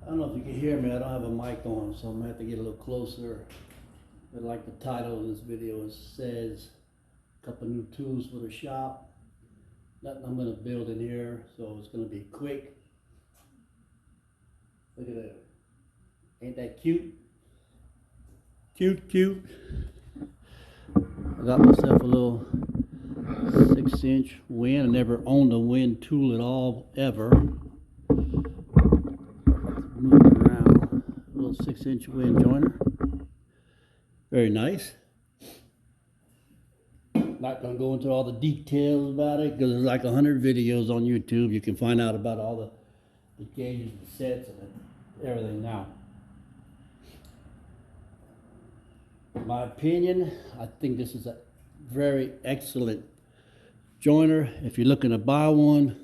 I don't know if you can hear me, I don't have a mic on, so I'm gonna have to get a little closer. But like the title of this video, it says, a couple new tools for the shop. Nothing I'm gonna build in here, so it's gonna be quick. Look at that. Ain't that cute? Cute, cute. I got myself a little 6-inch wind. I never owned a wind tool at all, ever. Moving around, a little 6-inch wind joiner. Very nice. Not gonna go into all the details about it because there's like 100 videos on YouTube. You can find out about all the gauges, the sets, and everything now. In my opinion, I think this is a very excellent joiner. If you're looking to buy one,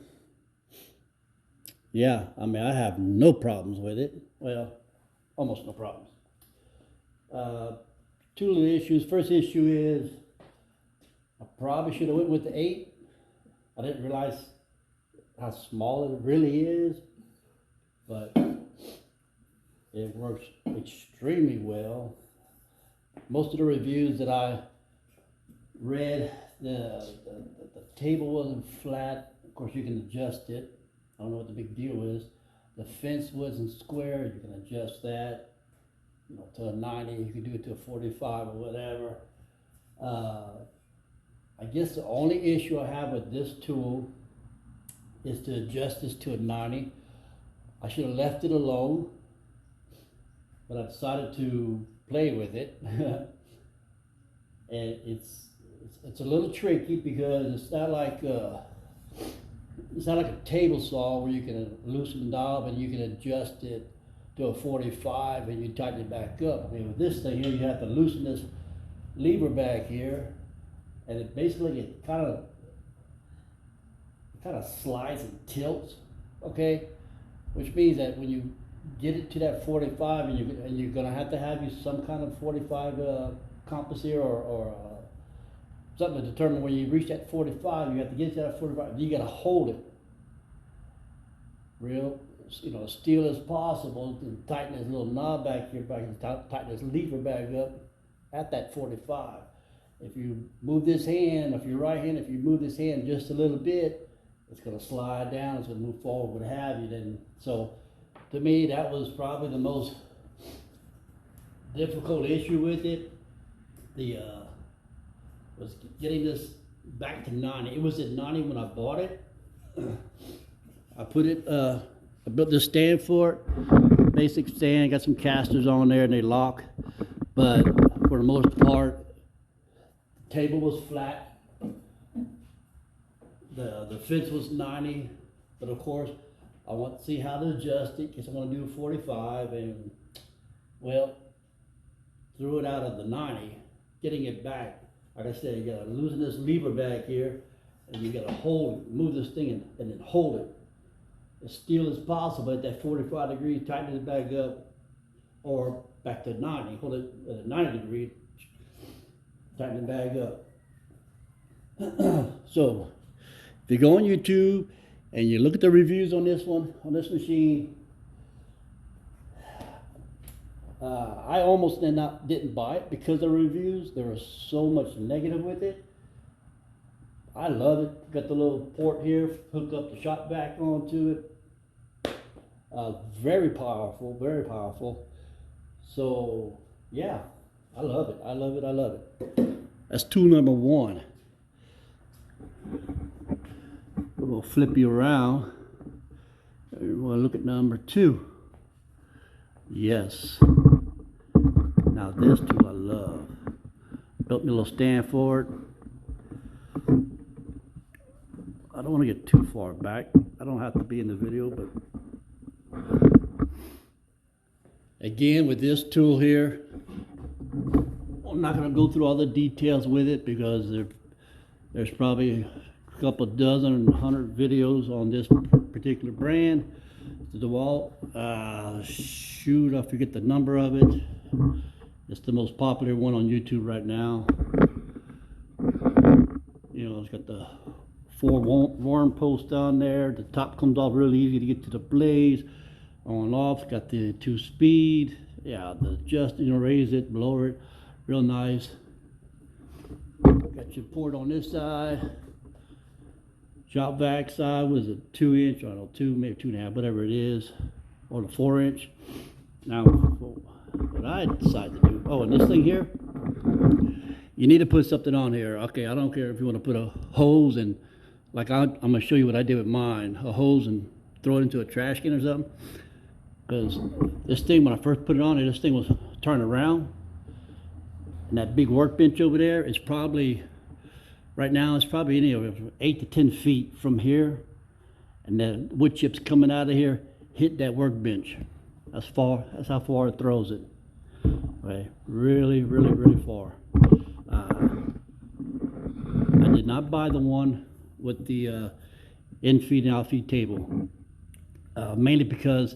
yeah, I mean, I have no problems with it. Well, almost no problems. Two little issues. First issue is I probably should have went with the 8. I didn't realize how small it really is, but it works extremely well. Most of the reviews that I read, the table wasn't flat. Of course, you can adjust it. I don't know what the big deal is. The fence wasn't square. You can adjust that, you know, to a 90. You can do it to a 45 or whatever. I guess the only issue I have with this tool is to adjust this to a 90. I should have left it alone, but I decided to play with it. And it's a little tricky because it's not like a table saw where you can loosen the knob and you can adjust it to a 45 and you tighten it back up. I mean, with this thing here, you have to loosen this lever back here, and it basically kind of slides and tilts, okay? Which means that when you get it to that 45, and you're gonna have to have you some kind of 45 compass here or something to determine when you reach that 45. You have to get to that 45. You gotta hold it real, you know, still as possible to tighten this little knob back here, tighten this lever back up at that 45. If you move this hand, if you're right hand, if you move this hand just a little bit, it's gonna slide down. It's gonna move forward, what have you. Then so. To me, that was probably the most difficult issue with it. Was getting this back to 90. It was at 90 when I bought it. I built this stand for it, basic stand. Got some casters on there and they lock. But for the most part, the table was flat. The fence was 90, but of course, I want to see how to adjust it because I want to do 45, and well, threw it out of the 90, getting it back. Like I said, you gotta loosen this lever back here, and you gotta hold it, move this thing and then hold it as still as possible at that 45 degrees, tighten it back up, or back to 90, hold it at a 90 degree, tighten it back up. So, if you go on YouTube, and you look at the reviews on this one, on this machine, I almost didn't buy it because of the reviews. There was so much negative with it. I love it. Got the little port here, hook up the shop vac onto it. Very powerful, very powerful. So yeah, I love it. I love it. I love it. That's tool number 1. We'll flip you around. We'll look at number 2. Yes. Now this tool I love. Built me a little stand for it. I don't want to get too far back. I don't have to be in the video, but again with this tool here, I'm not going to go through all the details with it because there's probably couple dozen, 100 videos on this particular brand. The DeWalt, shoot, I forget the number of it. It's the most popular one on YouTube right now. You know, it's got the 4 worm posts down there. The top comes off really easy to get to the blades. on and off. Got the 2-speed. Yeah, the adjust, you know, raise it, lower it, real nice. Got your port on this side. Shop vac side was a 2-inch, I don't know, 2, maybe 2.5, whatever it is, or the 4-inch. Now, what I decided to do, oh, and this thing here, you need to put something on here. Okay, I don't care if you want to put a hose and, like I'm going to show you what I did with mine, a hose and throw it into a trash can or something. Because this thing, when I first put it on, this thing was turning around. And that big workbench over there is probably, right now, it's probably anywhere from 8 to 10 feet from here. And the wood chips coming out of here hit that workbench. That's how far it throws it. Right, really, really, really far. I did not buy the one with the in-feed and out-feed table. Mainly because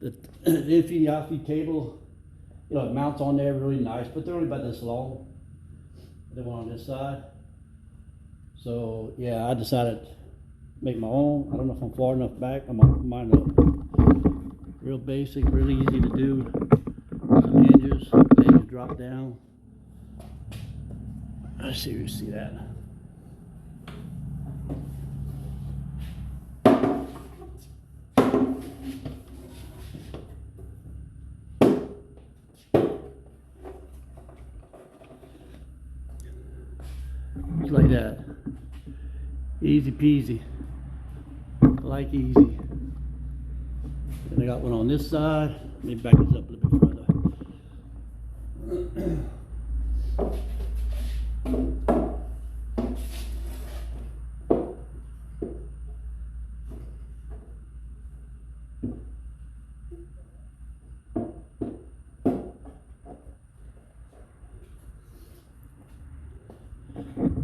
the in-feed and out-feed table, you know, it mounts on there really nice, but they're only about this long. The one on this side. So yeah, I decided to make my own. I don't know if I'm far enough back. I'm on mine up. Real basic, really easy to do. Some hinges, they drop down. Let's see if you see that. Just like that. Easy peasy. Like easy. And I got one on this side. Let me back this up a little bit further.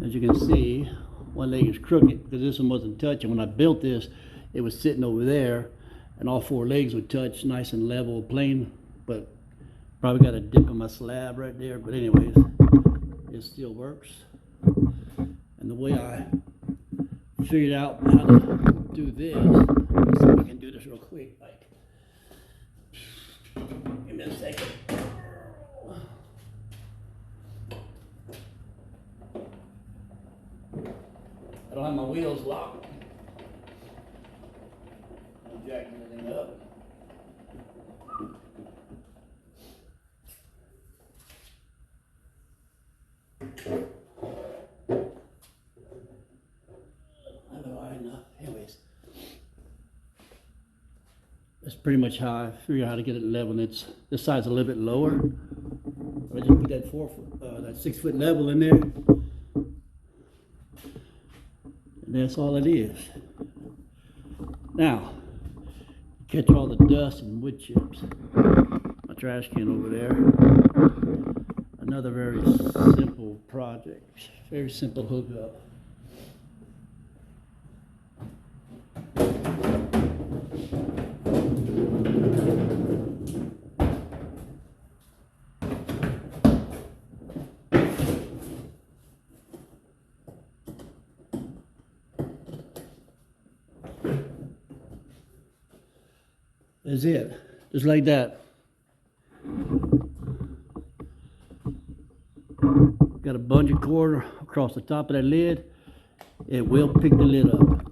As you can see, one leg is crooked because this one wasn't touching. When I built this, it was sitting over there and all 4 legs would touch nice and level, plain, but probably got a dip in my slab right there. But anyways, it still works. And the way I figured out how to do this, let's see if I can do this real quick. Like, give me a second. I don't have my wheels locked. I'm jacking everything up. I don't know high enough. Anyways, that's pretty much how I figure out how to get it level. And it's this side's a little bit lower. I just put that that 6 foot level in there. And that's all it is. Now, catch all the dust and wood chips. My trash can over there. Another very simple project. Very simple hookup. That's it, just like that. Got a bungee cord across the top of that lid. It will pick the lid up.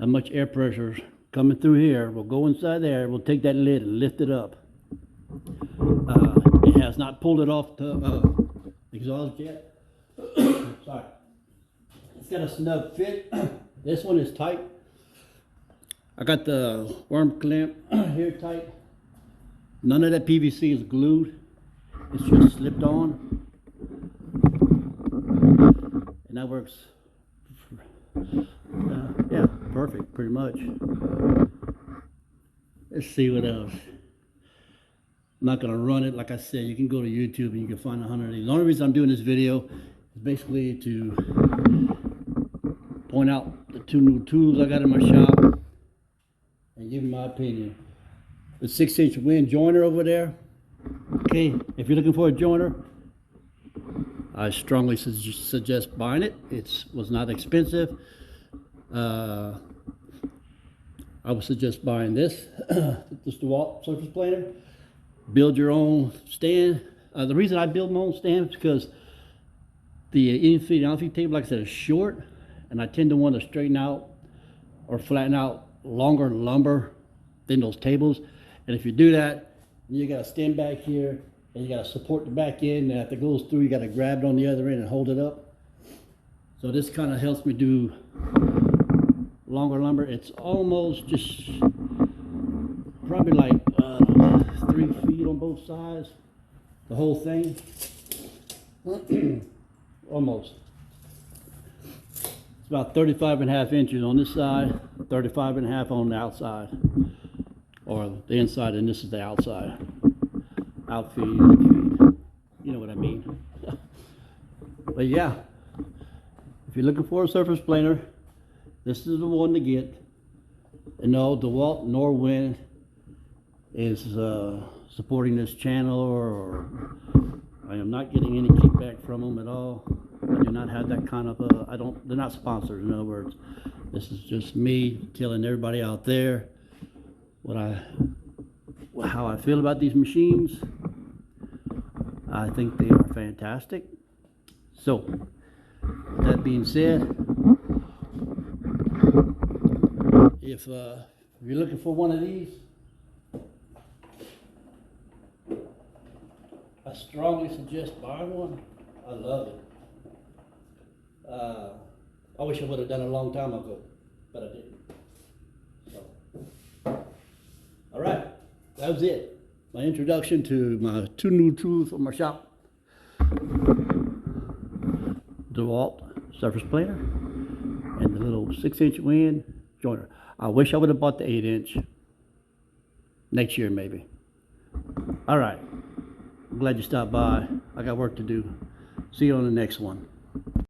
How much air pressure coming through here will go inside there. We'll take that lid and lift it up. It has not pulled it off the exhaust yet. Sorry. It's got a snug fit. This one is tight. I got the worm clamp here tight. None of that PVC is glued. It's just slipped on. And that works, yeah, perfect, pretty much. Let's see what else. I'm not gonna run it. Like I said, you can go to YouTube and you can find 100 of these. The only reason I'm doing this video is basically to point out the 2 new tools I got in my shop and give you my opinion. The 6-inch wind joiner over there. Okay, if you're looking for a joiner, I strongly suggest buying it. It was not expensive. I would suggest buying this, this DeWalt surface planer. Build your own stand. The reason I build my own stand is because the infeed table, like I said, is short, and I tend to want to straighten out or flatten out longer lumber than those tables. And if you do that, you got to stand back here, and you got to support the back end, and if it goes through, you got to grab it on the other end and hold it up. So this kind of helps me do longer lumber. It's almost just probably like 3 feet on both sides, the whole thing. Almost. It's about 35.5 inches on this side, 35.5 on the outside, or the inside, and this is the outside. Outfeed, infeed, you know what I mean. But yeah, if you're looking for a surface planer, this is the one to get. And no, DeWalt Norwind is supporting this channel, or I am not getting any kickback from them at all. I do not have that kind of they're not sponsors, in other words. This is just me telling everybody out there how I feel about these machines. I think they are fantastic. So, with that being said, if you're looking for one of these, I strongly suggest buying one. I love it. I wish I would have done it a long time ago, but I didn't. So, all right, that was it. My introduction to my two new tools from my shop. DeWalt surface planer and the little 6-inch wind joiner. I wish I would have bought the 8-inch next year maybe. All right, I'm glad you stopped by. I got work to do. See you on the next one.